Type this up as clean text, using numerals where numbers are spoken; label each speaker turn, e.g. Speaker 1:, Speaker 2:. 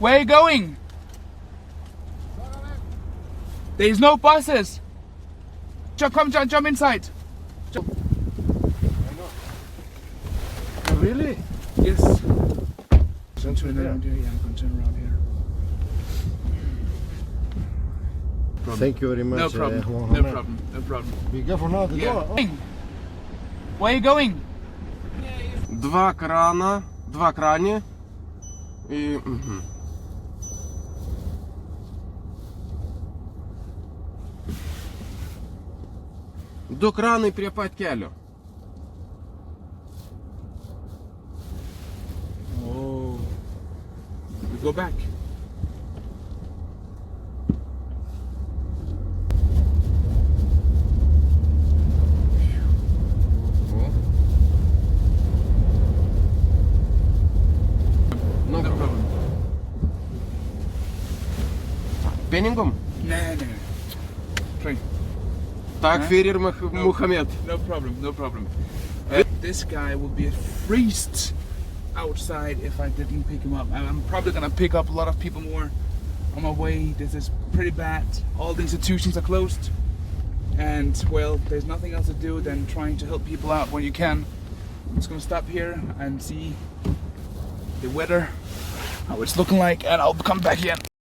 Speaker 1: Where are you going? There's no buses. Jump inside.
Speaker 2: Really?
Speaker 1: Yes.
Speaker 2: Don't
Speaker 1: Turn around here. Yeah, I'm going to turn around here.
Speaker 2: Thank you very much.
Speaker 1: No problem.
Speaker 2: Juan
Speaker 1: No
Speaker 2: José.
Speaker 1: problem. No problem.
Speaker 2: Be careful now the door.
Speaker 1: Yeah. Where are you going?
Speaker 3: Два крані і... До крани prie pat kelio.
Speaker 1: Oh. We go back.
Speaker 3: No
Speaker 1: problem.
Speaker 3: Пенингом?
Speaker 1: No. Train.
Speaker 3: Так,
Speaker 1: Huh?
Speaker 3: Ферір Мухаммед.
Speaker 1: No problem. No problem. This guy would be freezed outside if I didn't pick him up. I'm probably gonna pick up a lot of people more on my way. This is pretty bad. All the institutions are closed, and well, there's nothing else to do than trying to help people out when you can. I'm just gonna stop here and see the weather, how it's looking like, and I'll come back again.